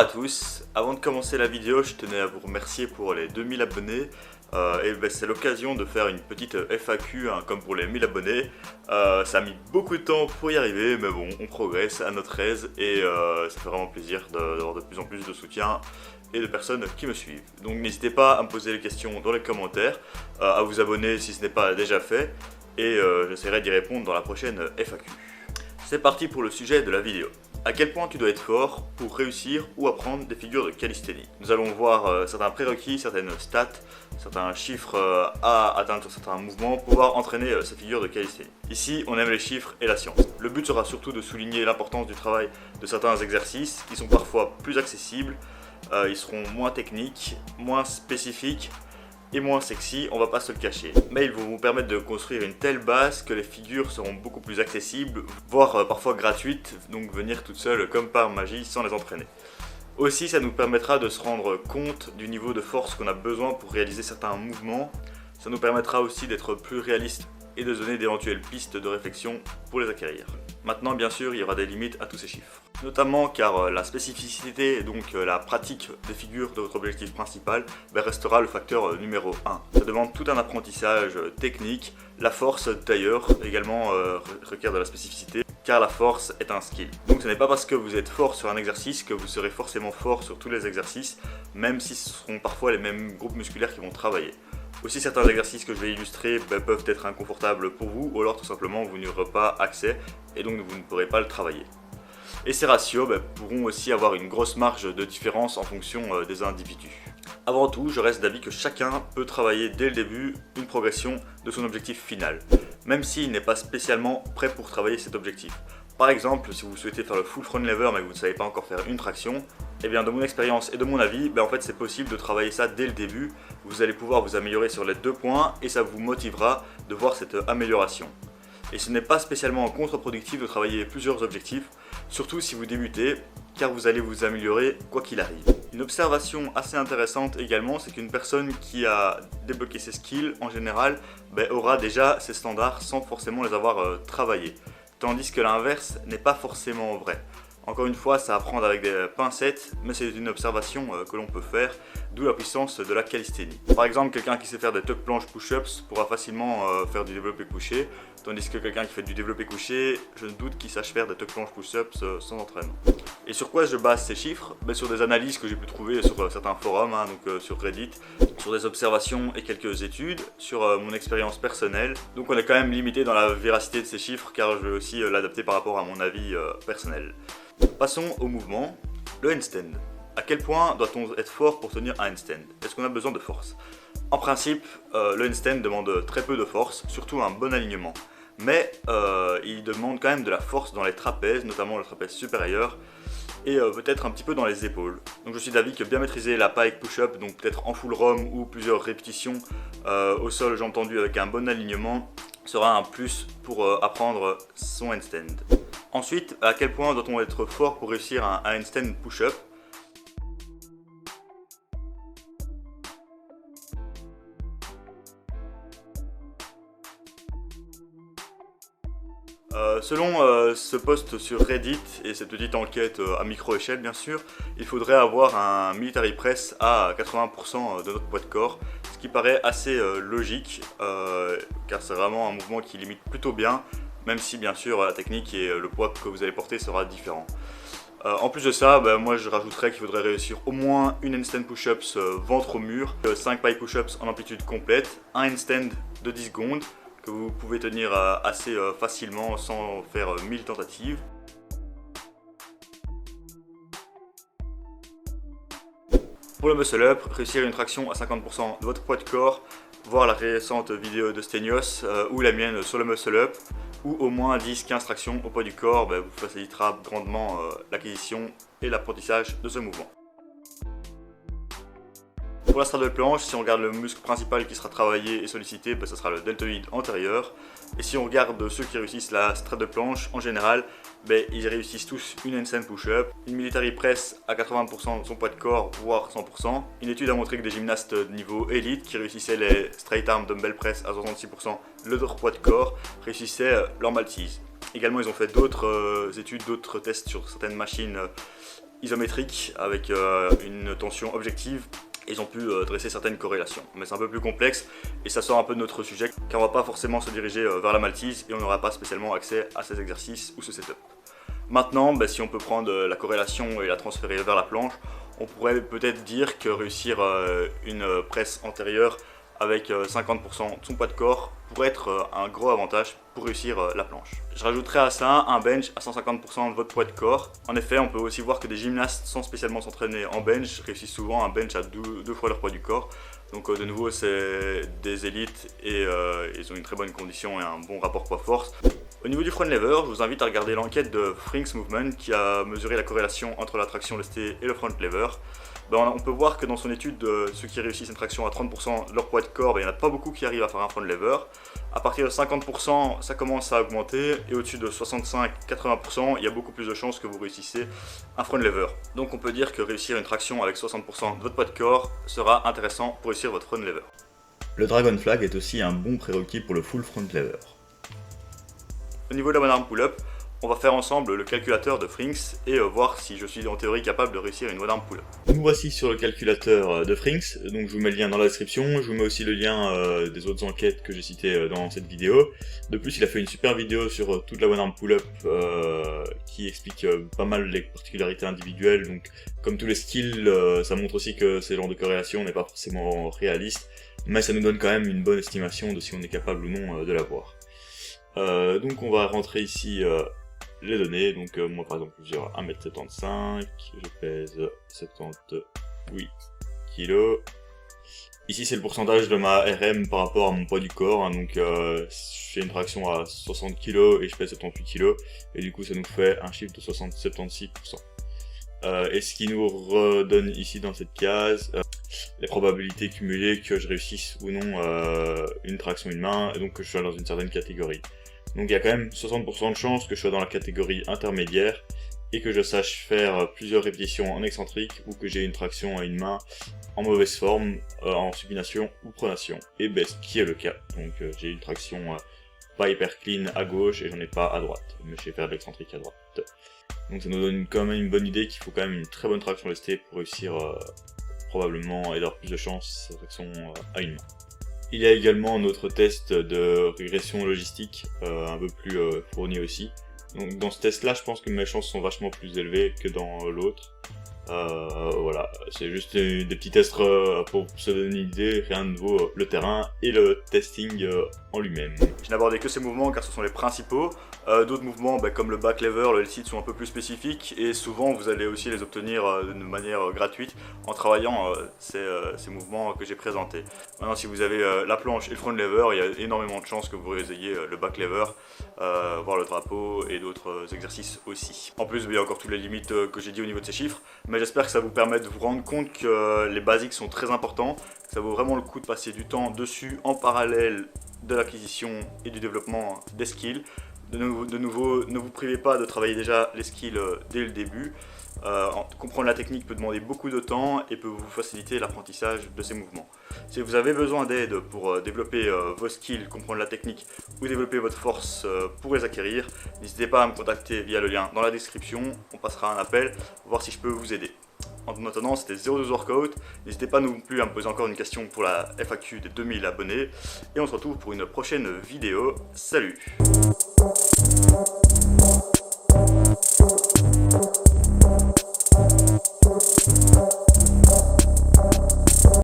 à tous, avant de commencer la vidéo, je tenais à vous remercier pour les 2000 abonnés. C'est l'occasion de faire une petite FAQ comme pour les 1000 abonnés. Ça a mis beaucoup de temps pour y arriver, mais bon, on progresse à notre aise et ça fait vraiment plaisir d'avoir de plus en plus de soutien et de personnes qui me suivent. Donc n'hésitez pas à me poser les questions dans les commentaires, à vous abonner si ce n'est pas déjà fait et j'essaierai d'y répondre dans la prochaine FAQ. C'est parti pour le sujet de la vidéo. À quel point tu dois être fort pour réussir ou apprendre des figures de calisthénie. Nous allons voir certains prérequis, certaines stats, certains chiffres à atteindre sur certains mouvements pour pouvoir entraîner ces figures de calisthénie. Ici, on aime les chiffres et la science. Le but sera surtout de souligner l'importance du travail de certains exercices qui sont parfois plus accessibles, ils seront moins techniques, moins spécifiques et moins sexy, on va pas se le cacher. Mais ils vont vous permettre de construire une telle base que les figures seront beaucoup plus accessibles, voire parfois gratuites, donc venir toutes seules comme par magie sans les entraîner. Aussi, ça nous permettra de se rendre compte du niveau de force qu'on a besoin pour réaliser certains mouvements. Ça nous permettra aussi d'être plus réaliste et de donner d'éventuelles pistes de réflexion pour les acquérir. Maintenant, bien sûr, il y aura des limites à tous ces chiffres. Notamment car la spécificité, donc la pratique des figures de votre objectif principal, restera le facteur numéro 1. Ça demande tout un apprentissage technique. La force d'ailleurs également requiert de la spécificité, car la force est un skill. Donc ce n'est pas parce que vous êtes fort sur un exercice que vous serez forcément fort sur tous les exercices, même si ce seront parfois les mêmes groupes musculaires qui vont travailler. Aussi, certains exercices que je vais illustrer peuvent être inconfortables pour vous, ou alors tout simplement vous n'y aurez pas accès et donc vous ne pourrez pas le travailler. Et ces ratios pourront aussi avoir une grosse marge de différence en fonction des individus. Avant tout, je reste d'avis que chacun peut travailler dès le début une progression de son objectif final, même s'il n'est pas spécialement prêt pour travailler cet objectif. Par exemple, si vous souhaitez faire le full front lever mais que vous ne savez pas encore faire une traction, eh bien de mon expérience et de mon avis, en fait c'est possible de travailler ça dès le début. Vous allez pouvoir vous améliorer sur les 2 points et ça vous motivera de voir cette amélioration. Et ce n'est pas spécialement contre-productif de travailler plusieurs objectifs, surtout si vous débutez, car vous allez vous améliorer quoi qu'il arrive. Une observation assez intéressante également, c'est qu'une personne qui a débloqué ses skills en général aura déjà ses standards sans forcément les avoir travaillés. Tandis que l'inverse n'est pas forcément vrai. Encore une fois, ça à prendre avec des pincettes, mais c'est une observation que l'on peut faire, d'où la puissance de la calisthénie. Par exemple, quelqu'un qui sait faire des tuck planches push-ups pourra facilement faire du développé couché, tandis que quelqu'un qui fait du développé couché, je ne doute qu'il sache faire des tuck planches push-ups sans entraînement. Et sur quoi je base ces chiffres? Sur des analyses que j'ai pu trouver sur certains forums, donc sur Reddit, sur des observations et quelques études, sur mon expérience personnelle. Donc on est quand même limité dans la véracité de ces chiffres car je vais aussi l'adapter par rapport à mon avis personnel. Passons au mouvement, le handstand. À quel point doit-on être fort pour tenir un handstand? Est-ce qu'on a besoin de force? En principe, le handstand demande très peu de force, surtout un bon alignement. Mais il demande quand même de la force dans les trapèzes, notamment le trapèze supérieur, et peut-être un petit peu dans les épaules. Donc je suis d'avis que bien maîtriser la pike push-up, donc peut-être en full ROM ou plusieurs répétitions au sol, j'ai entendu avec un bon alignement, sera un plus pour apprendre son handstand. Ensuite, à quel point doit-on être fort pour réussir un handstand push-up? Selon ce post sur Reddit et cette petite enquête à micro-échelle bien sûr, il faudrait avoir un military press à 80% de notre poids de corps, ce qui paraît assez logique car c'est vraiment un mouvement qui limite plutôt bien, même si bien sûr la technique et le poids que vous allez porter sera différent. En plus de ça, moi je rajouterais qu'il faudrait réussir au moins une handstand push-ups ventre au mur, 5 pike push-ups en amplitude complète, un handstand de 10 secondes, que vous pouvez tenir assez facilement sans faire 1000 tentatives. Pour le muscle up, réussir une traction à 50% de votre poids de corps, voir la récente vidéo de Stenios ou la mienne sur le muscle up, ou au moins 10-15 tractions au poids du corps, vous facilitera grandement l'acquisition et l'apprentissage de ce mouvement. Pour la straddle planche, si on regarde le muscle principal qui sera travaillé et sollicité, ça sera le deltoïde antérieur. Et si on regarde ceux qui réussissent la straddle planche, en général, ils réussissent tous une handstand push-up, une military press à 80% de son poids de corps, voire 100%. Une étude a montré que des gymnastes de niveau élite qui réussissaient les straight arm dumbbell press à 66% de leur poids de corps, réussissaient leur maltese. Également, ils ont fait d'autres études, d'autres tests sur certaines machines isométrique avec une tension objective. Ils ont pu dresser certaines corrélations, mais c'est un peu plus complexe et ça sort un peu de notre sujet car on va pas forcément se diriger vers la Maltese et on n'aura pas spécialement accès à ces exercices ou ce setup. Maintenant, si on peut prendre la corrélation et la transférer vers la planche, on pourrait peut-être dire que réussir une presse antérieure avec 50% de son poids de corps pourrait être un gros avantage pour réussir la planche. Je rajouterai à ça un bench à 150% de votre poids de corps. En effet, on peut aussi voir que des gymnastes sans spécialement s'entraîner en bench réussissent souvent un bench à deux fois leur poids du corps. Donc de nouveau, c'est des élites et ils ont une très bonne condition et un bon rapport poids-force. Au niveau du front lever, je vous invite à regarder l'enquête de Frings Movement qui a mesuré la corrélation entre la traction lestée et le front lever. On peut voir que dans son étude, ceux qui réussissent une traction à 30% de leur poids de corps, il n'y en a pas beaucoup qui arrivent à faire un front lever. À partir de 50%, ça commence à augmenter et au-dessus de 65-80%, il y a beaucoup plus de chances que vous réussissiez un front lever. Donc on peut dire que réussir une traction avec 60% de votre poids de corps sera intéressant pour réussir votre front lever. Le Dragon Flag est aussi un bon prérequis pour le full front lever. Au niveau de la one arm pull-up, on va faire ensemble le calculateur de Frings et voir si je suis en théorie capable de réussir une one arm pull-up. Nous voici sur le calculateur de Frings, donc je vous mets le lien dans la description, je vous mets aussi le lien des autres enquêtes que j'ai citées dans cette vidéo. De plus, il a fait une super vidéo sur toute la one arm pull-up qui explique pas mal les particularités individuelles, donc comme tous les skills, ça montre aussi que ces genres de corrélation n'est pas forcément réaliste, mais ça nous donne quand même une bonne estimation de si on est capable ou non de l'avoir. Donc on va rentrer ici les données, donc moi par exemple je mesure 1m75, je pèse 78 kg. Ici c'est le pourcentage de ma RM par rapport à mon poids du corps, hein, donc j'ai une traction à 60 kg et je pèse 78 kg, et du coup ça nous fait un chiffre de 76%. Et ce qui nous redonne ici dans cette case les probabilités cumulées que je réussisse ou non une traction une main, et donc que je sois dans une certaine catégorie. Donc il y a quand même 60% de chances que je sois dans la catégorie intermédiaire et que je sache faire plusieurs répétitions en excentrique ou que j'ai une traction à une main en mauvaise forme, en supination ou pronation. Et ce qui est le cas. Donc j'ai une traction pas hyper clean à gauche et j'en ai pas à droite, mais je sais faire de l'excentrique à droite. Donc ça nous donne quand même une bonne idée qu'il faut quand même une très bonne traction lestée pour réussir probablement et d'avoir plus de chances cette traction à une main. Il y a également notre test de régression logistique, un peu plus fourni aussi. Donc dans ce test là, je pense que mes chances sont vachement plus élevées que dans l'autre. Voilà, c'est juste des petits tests pour se donner une idée, rien de nouveau, le terrain et le testing en lui-même. Je n'abordais que ces mouvements car ce sont les principaux. D'autres mouvements comme le back lever, le L-sit sont un peu plus spécifiques et souvent vous allez aussi les obtenir de manière gratuite en travaillant ces mouvements que j'ai présentés. Maintenant si vous avez la planche et le front lever, il y a énormément de chances que vous ayez le back lever, voire le drapeau et d'autres exercices aussi. En plus il y a encore toutes les limites que j'ai dit au niveau de ces chiffres, mais j'espère que ça vous permet de vous rendre compte que les basiques sont très importants, que ça vaut vraiment le coup de passer du temps dessus en parallèle de l'acquisition et du développement des skills. De nouveau, ne vous privez pas de travailler déjà les skills dès le début. Comprendre la technique peut demander beaucoup de temps et peut vous faciliter l'apprentissage de ces mouvements. Si vous avez besoin d'aide pour développer vos skills, comprendre la technique ou développer votre force pour les acquérir, n'hésitez pas à me contacter via le lien dans la description, on passera un appel, voir si je peux vous aider. En attendant, c'était 02 Workout, n'hésitez pas non plus à me poser encore une question pour la FAQ des 2000 abonnés, et on se retrouve pour une prochaine vidéo, salut!